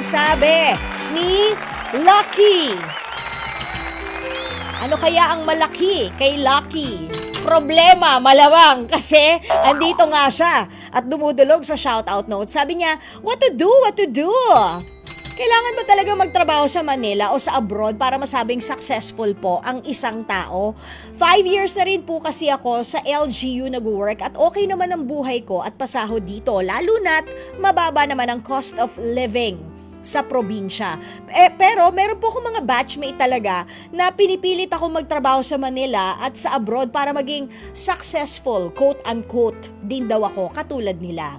Sabi ni Lucky. Ano kaya ang malaki kay Lucky? Problema, malamang, kasi andito nga siya at dumudulog sa shoutout note. Sabi niya, what to do? Kailangan mo talaga magtrabaho sa Manila o sa abroad para masabing successful po ang isang tao. 5 years na rin po kasi ako sa LGU nag-work at okay naman ang buhay ko at pasahod dito, lalo na't mababa naman ang cost of living sa probinsya. Pero meron po akong mga batchmate talaga na pinipilit ako magtrabaho sa Manila at sa abroad para maging successful, quote-unquote, din daw ako katulad nila.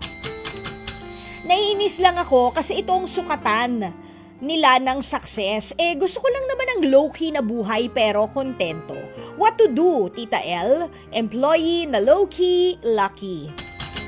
Naiinis lang ako kasi itong sukatan nila ng success. Gusto ko lang naman ng low-key na buhay pero kontento. What to do, Tita L? Employee na low-key, Lucky.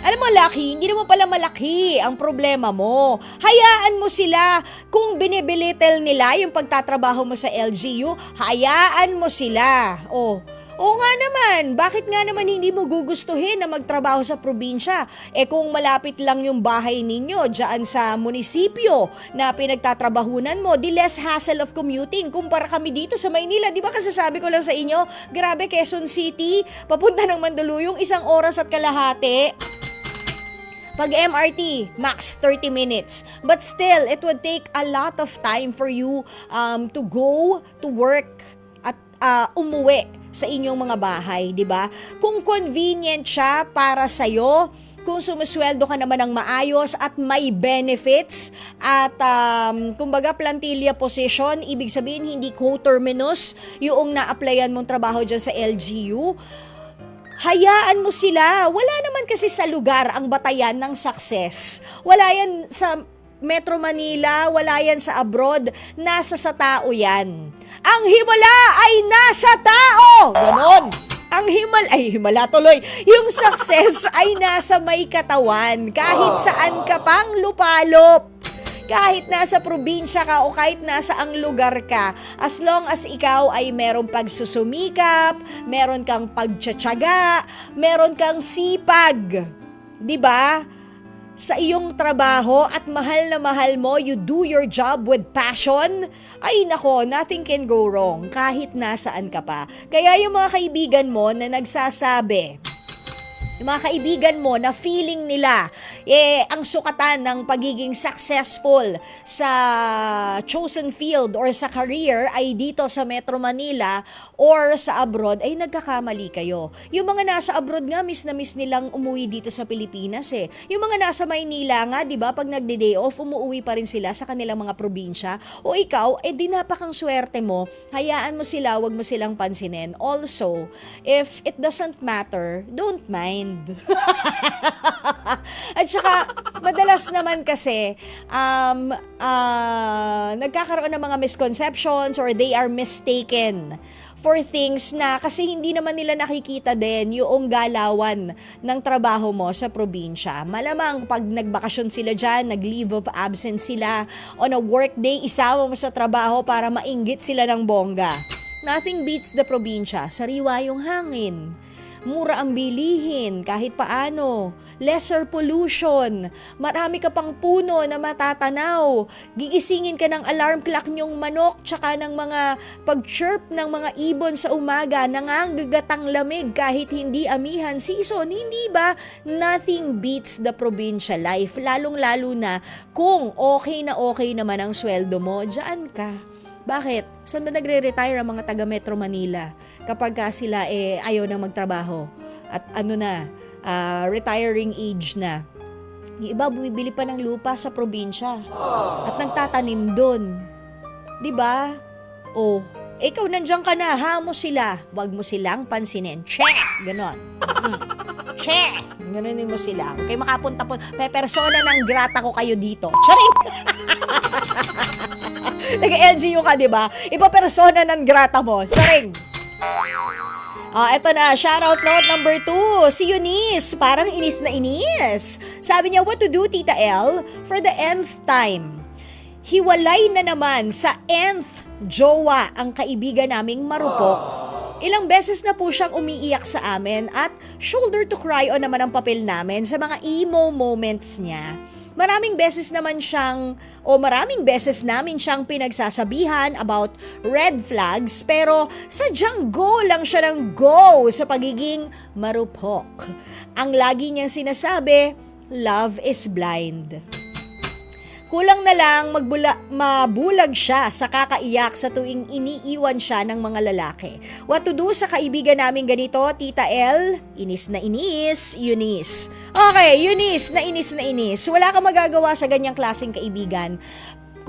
Alam mo, Lucky, hindi naman pala malaki ang problema mo. Hayaan mo sila. Kung binibilitel nila yung pagtatrabaho mo sa LGU, hayaan mo sila. Oo nga naman, bakit nga naman hindi mo gugustuhin na magtrabaho sa probinsya? Kung malapit lang yung bahay ninyo dyan sa munisipyo na pinagtatrabahunan mo, di less hassle of commuting kumpara kami dito sa Maynila. Di ba kasasabi ko lang sa inyo, grabe, Quezon City, papunta ng Mandaluyong 1 oras at kalahati. Pag MRT, max 30 minutes. But still, it would take a lot of time for you to go to work at umuwi sa inyong mga bahay, di ba? Kung convenient siya para sa'yo, kung sumusweldo ka naman ng maayos at may benefits at kumbaga plantilla position, ibig sabihin hindi co-terminus yung na-applyan mong trabaho dyan sa LGU, hayaan mo sila. Wala naman kasi sa lugar ang batayan ng success. Wala yan sa Metro Manila, wala yan sa abroad, nasa sa tao yan. Ang himala ay nasa tao! Ganon! Himala tuloy. Yung success ay nasa may katawan, kahit saan ka pang lupalop. Kahit nasa probinsya ka o kahit nasa ang lugar ka, as long as ikaw ay merong pagsusumikap, meron kang pagtsatsaga, meron kang sipag, di ba? Sa iyong trabaho at mahal na mahal mo, you do your job with passion, ay nako, nothing can go wrong kahit nasaan ka pa. Kaya yung mga kaibigan mo na nagsasabi, yung mga kaibigan mo na feeling nila ang sukatan ng pagiging successful sa chosen field or sa career ay dito sa Metro Manila or sa abroad, ay nagkakamali kayo. Yung mga nasa abroad nga, miss na miss nilang umuwi dito sa Pilipinas Yung mga nasa Maynila nga, di ba, pag nagde-day off, umuwi pa rin sila sa kanilang mga probinsya. O ikaw, di napakang swerte mo, hayaan mo sila, wag mo silang pansinin. Also, if it doesn't matter, don't mind. At saka, madalas naman kasi, nagkakaroon ng mga misconceptions or they are mistaken for things na kasi hindi naman nila nakikita din yung galawan ng trabaho mo sa probinsya. Malamang pag nagbakasyon sila dyan, nag-leave of absence sila, on a work day, isama mo sa trabaho para mainggit sila ng bongga. Nothing beats the probinsya. Sariwa yung hangin. Mura ang bilihin kahit paano, lesser pollution, marami ka pang puno na matatanaw, gigisingin ka ng alarm clock niyong manok tsaka ng mga pag-chirp ng mga ibon sa umaga, nangangagatang lamig kahit hindi amihan season, hindi ba? Nothing beats the provincial life, lalong-lalo na kung okay naman ang sweldo mo, dyan ka. Bakit? Saan ba nagre-retire ang mga taga Metro Manila kapag sila ayaw na magtrabaho at retiring age na? Yung iba bumibili pa ng lupa sa probinsya at nagtatanim doon. 'Di ba? Ikaw nandiyan ka na, hamo sila. Wag mo silang pansinin. Che! Ganon. Che! Ganonin mo sila. Okay, makapunta po. Persona ng grata ko kayo dito. Charing! Nag-LGU ka, di ba? Ipa-persona ng grata mo. Charing! Eto na, shoutout note number 2. Si Eunice, parang inis na inis. Sabi niya, what to do, Tita L, for the nth time? Hiwalay na naman sa nth jowa ang kaibigan naming marupok. Ilang beses na po siyang umiiyak sa amin at shoulder to cry on naman ang papel namin sa mga emo moments niya. maraming beses namin siyang pinagsasabihan about red flags, pero sadyang go lang siya ng go sa pagiging marupok. Ang lagi niyang sinasabi, love is blind. Kulang na lang mabulag siya sa kakaiyak sa tuwing iniiwan siya ng mga lalaki. What to do sa kaibigan namin ganito, Tita L? Inis na inis, Eunice. Okay, Eunice, na inis. Wala kang magagawa sa ganyang klaseng kaibigan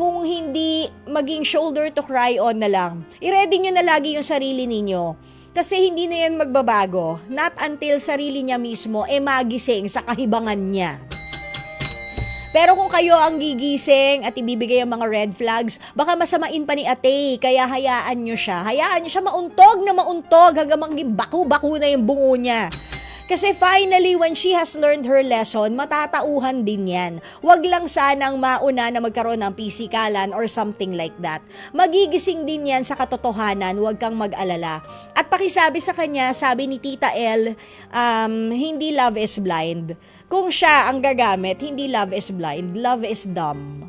kung hindi maging shoulder to cry on na lang. I-ready nyo na lagi yung sarili ninyo. Kasi hindi na yan magbabago. Not until sarili niya mismo magising sa kahibangan niya. Pero kung kayo ang gigising at ibibigay ang mga red flags, baka masamain pa ni ate, kaya hayaan nyo siya. Hayaan nyo siya mauntog hanggang maging baku-baku na yung bungo niya. Kasi finally, when she has learned her lesson, matatauhan din yan. Huwag lang sanang mauna na magkaroon ng pisikalan or something like that. Magigising din yan sa katotohanan, huwag kang mag-alala. At pakisabi sa kanya, sabi ni Tita L, hindi love is blind. Kung siya ang gagamit, hindi love is blind, love is dumb.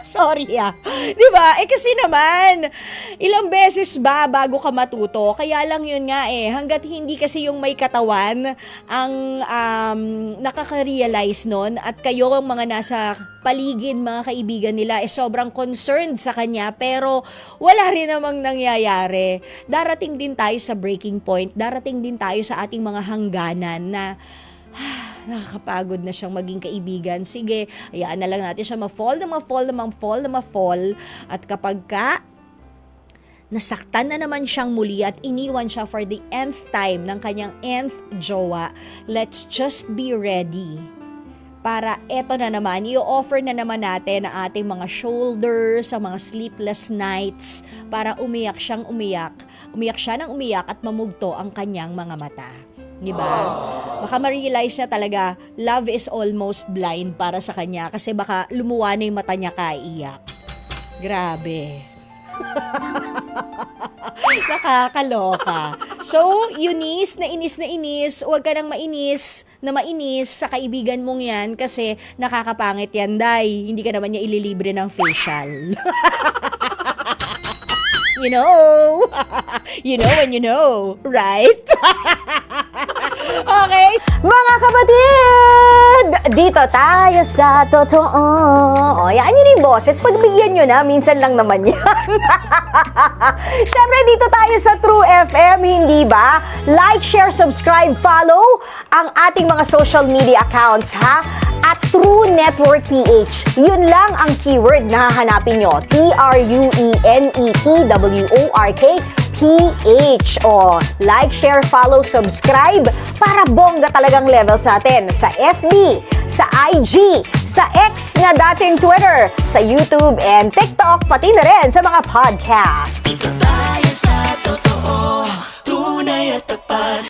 Sorry Diba? Kasi naman, ilang beses ba bago ka matuto? Kaya lang yun nga hanggat hindi kasi yung may katawan ang nakaka-realize nun at kayo ang mga nasa paligid, mga kaibigan nila, sobrang concerned sa kanya pero wala rin namang nangyayari. Darating din tayo sa breaking point, darating din tayo sa ating mga hangganan na nakakapagod na siyang maging kaibigan. Sige, hayaan na lang natin siya ma-fall. At kapag nasaktan na naman siyang muli at iniwan siya for the nth time ng kanyang nth jowa, let's just be ready. Para eto na naman, i-offer na naman natin ang ating mga shoulders, sa mga sleepless nights, para umiyak siya ng umiyak at mamugto ang kanyang mga mata. Diba? Baka ma-realize niya talaga, love is almost blind para sa kanya kasi baka lumuwa na yung mata niya kaiyak. Grabe. Nakakaloka. So, Eunice, na inis, huwag ka nang mainis sa kaibigan mong yan kasi nakakapangit yan, day. Hindi ka naman niya ililibre ng facial. You know when you know, right? Okay. Mga kapatid, dito tayo sa totoo. O, yan yun yung boses. Pagbigyan nyo na, minsan lang naman yan. Siyempre, dito tayo sa True FM, hindi ba? Like, share, subscribe, follow ang ating mga social media accounts, ha? At True Network PH. Yun lang ang keyword na hahanapin nyo. TrueNetwork PH. O, like, share, follow, subscribe para bongga talagang levels natin sa FB, sa IG, sa X na dating Twitter, sa YouTube and TikTok, pati na rin sa mga podcast. Dito tayo sa totoo, tunay at tapat.